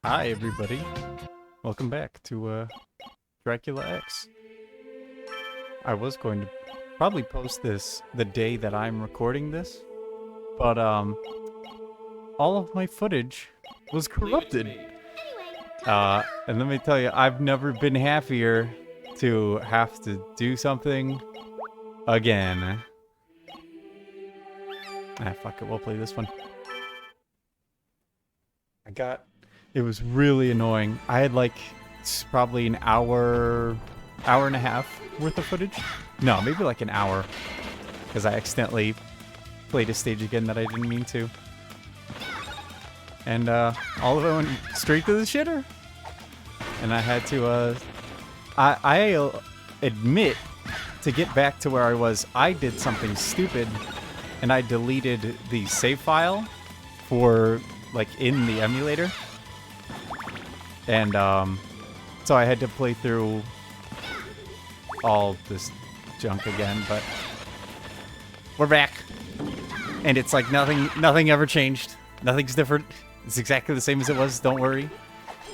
Hi, everybody. Welcome back to Dracula X. I was going to probably post this the day that I'm recording this, but all of my footage was corrupted. And let me tell you, I've never been happier to have to do something again. Ah, fuck it, we'll play this one. It was really annoying. I had like probably an hour and a half worth of footage. No, maybe like an hour. Because I accidentally played a stage again that I didn't mean to. And all of it went straight to the shitter. And I had to, I admit, to get back to where I was, I did something stupid. And I deleted the save file for, like, in the emulator. And, so I had to play through all this junk again, but we're back. And it's like nothing ever changed. Nothing's different. It's exactly the same as it was, don't worry.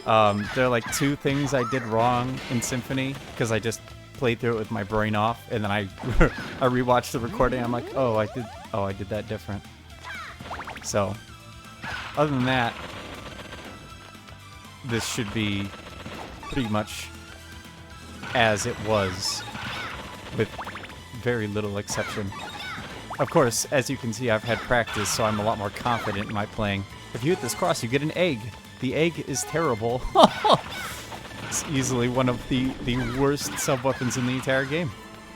There are like two things I did wrong in Symphony, because I just played through it with my brain off, and then I I rewatched the recording, I'm like, I did that different. So, other than that, this should be pretty much as it was, with very little exception. Of course, as you can see, I've had practice, so I'm a lot more confident in my playing. If you hit this cross, you get an egg. The egg is terrible. It's easily one of the worst sub-weapons in the entire game.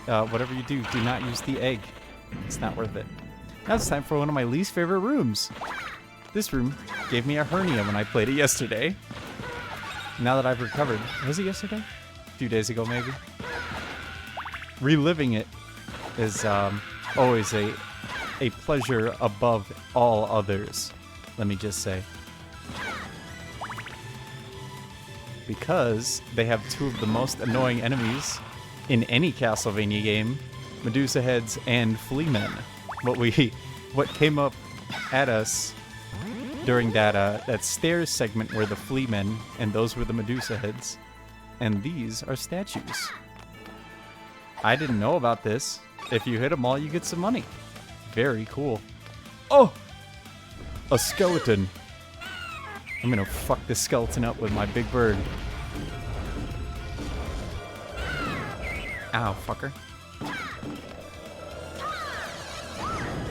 Whatever you do not use the egg. It's not worth it. Now it's time for one of my least favorite rooms. This room gave me a hernia when I played it yesterday. Now that I've recovered. Was it yesterday? A few days ago, maybe? Reliving it is always a pleasure above all others. Let me just say. Because they have two of the most annoying enemies in any Castlevania game. Medusa heads and flea men. What came up at us during that stairs segment were the flea men, and those were the Medusa heads. And these are statues. I didn't know about this. If you hit them all, you get some money. Very cool. Oh! A skeleton. I'm gonna fuck this skeleton up with my big bird. Ow, fucker.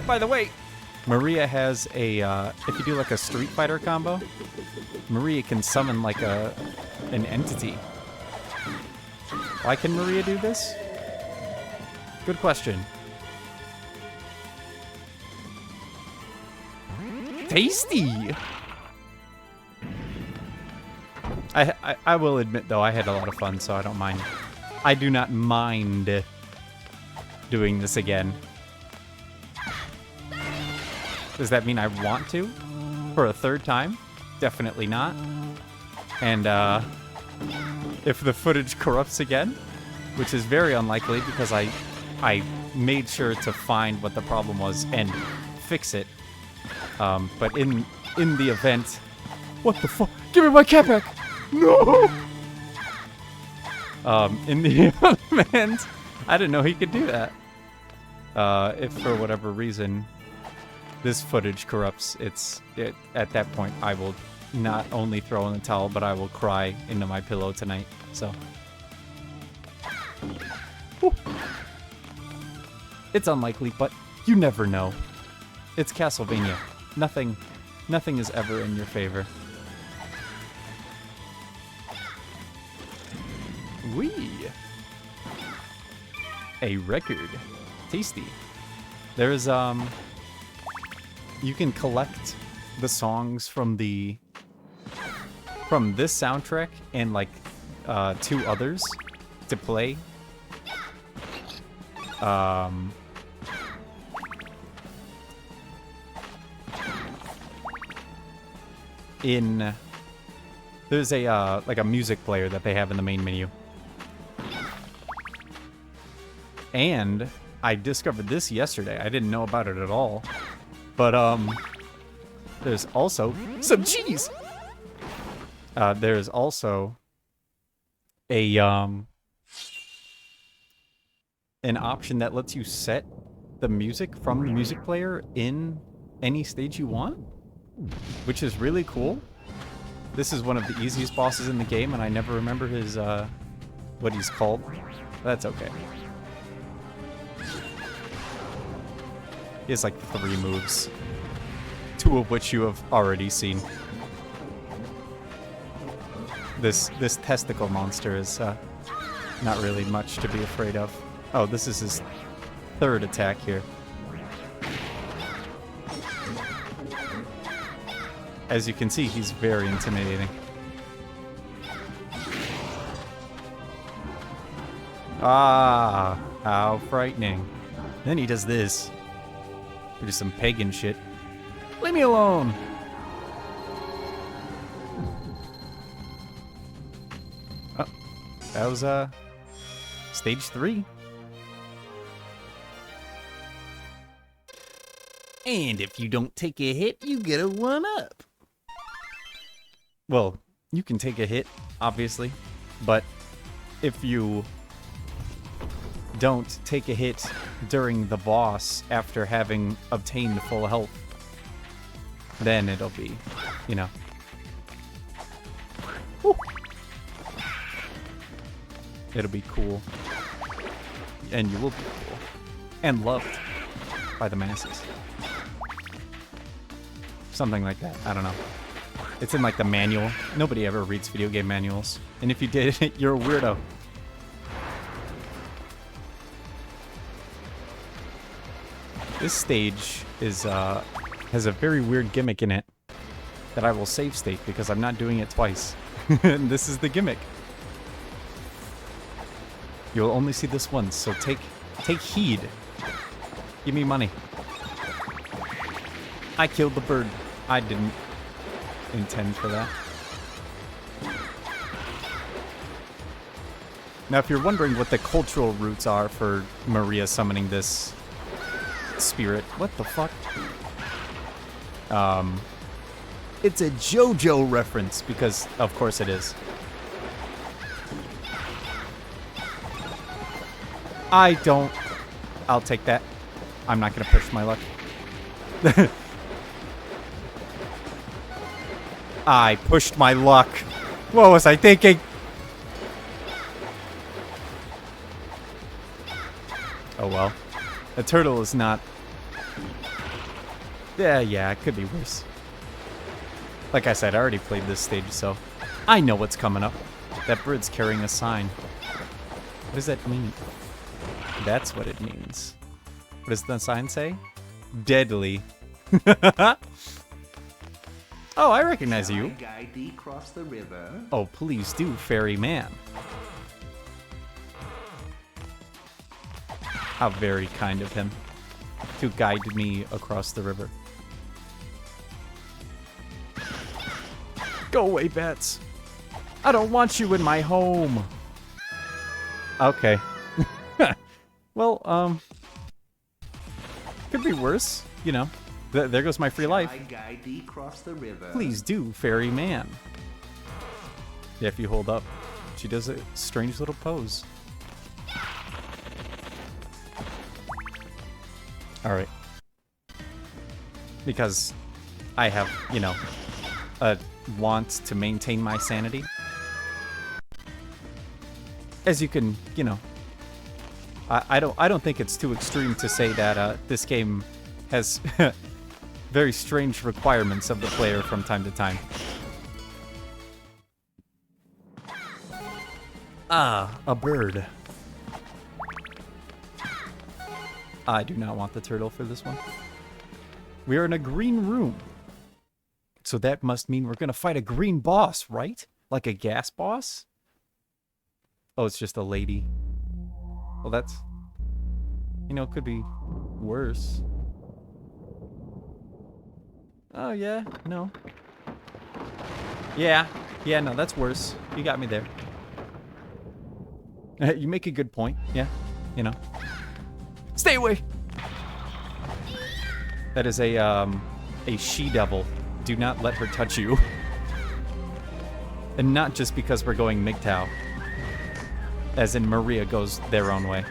By the way, Maria has a, if you do like a Street Fighter combo, Maria can summon like an entity. Why can Maria do this? Good question. Tasty! I will admit, though, I had a lot of fun, so I don't mind. I do not mind doing this again. Does that mean I want to? For a third time? Definitely not. And, if the footage corrupts again, which is very unlikely because I made sure to find what the problem was and fix it. But in the event... What the fuck? Give me my cat back! No! In the event... I didn't know he could do that. If for whatever reason this footage corrupts, at that point I will not only throw in the towel, but I will cry into my pillow tonight. So... Whew. It's unlikely, but you never know. It's Castlevania. Nothing is ever in your favor. Whee! A record. Tasty. There's, you can collect the songs from this soundtrack and, like, two others to play. There's a like a music player that they have in the main menu. And I discovered this yesterday. I didn't know about it at all. But there's also some cheese. There's also a an option that lets you set the music from the music player in any stage you want, which is really cool. This is one of the easiest bosses in the game, and I never remember his what he's called. That's okay. He has like 3 moves, 2 of which you have already seen. This testicle monster is not really much to be afraid of. Oh, this is his 3rd attack here. As you can see, he's very intimidating. Ah, how frightening. Then he does this. Do some pagan shit. Leave me alone! Oh, that was, stage 3. And if you don't take a hit, you get a 1-up. Well, you can take a hit, obviously, but if you don't take a hit during the boss after having obtained full health, then it'll be, you know. Woo. It'll be cool. And you will be cool. And loved by the masses. Something like that. I don't know. It's in like the manual. Nobody ever reads video game manuals. And if you did, you're a weirdo. This stage is has a very weird gimmick in it that I will save state because I'm not doing it twice. And this is the gimmick. You'll only see this once, so take heed. Give me money. I killed the bird. I didn't intend for that. Now, if you're wondering what the cultural roots are for Maria summoning this spirit, what the fuck? It's a JoJo reference, because of course it is. I'll take that. I'm not gonna push my luck. I pushed my luck. What was I thinking? Oh well. A turtle is not... Yeah, it could be worse. Like I said, I already played this stage, so I know what's coming up. That bird's carrying a sign. What does that mean? That's what it means. What does the sign say? Deadly. Oh, I recognize you. Shall I guide thee across the river? Oh, please do, fairy man. How very kind of him to guide me across the river. Go away, bats. I don't want you in my home. Okay. Well, could be worse, you know. There goes my free life. Shall I guide thee across the river? Please do, fairy man. Yeah, if you hold up, she does a strange little pose. Alright. Because I have, you know, a want to maintain my sanity. As you can, you know, I don't think it's too extreme to say that this game has very strange requirements of the player from time to time. Ah, a bird. I do not want the turtle for this one. We are in a green room. So that must mean we're gonna fight a green boss, right? Like a gas boss? Oh, it's just a lady. Well, that's... You know, it could be worse. Oh, yeah, no. Yeah, no, that's worse. You got me there. You make a good point, yeah, you know. Stay away! That is a she-devil. Do not let her touch you. And not just because we're going MGTOW. As in Maria goes their own way.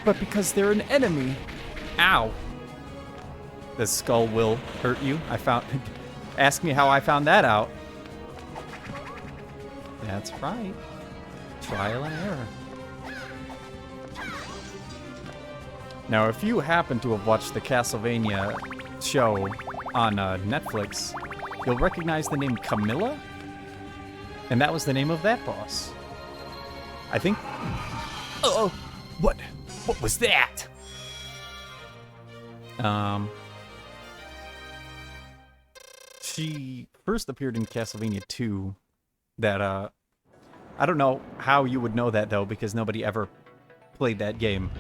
But because they're an enemy. Ow. The skull will hurt you. I found... Ask me how I found that out. That's right. Trial and error. Now, if you happen to have watched the Castlevania show on Netflix, you'll recognize the name Camilla? And that was the name of that boss. I think... Oh! What was that? She first appeared in Castlevania 2. That, I don't know how you would know that, though, because nobody ever played that game.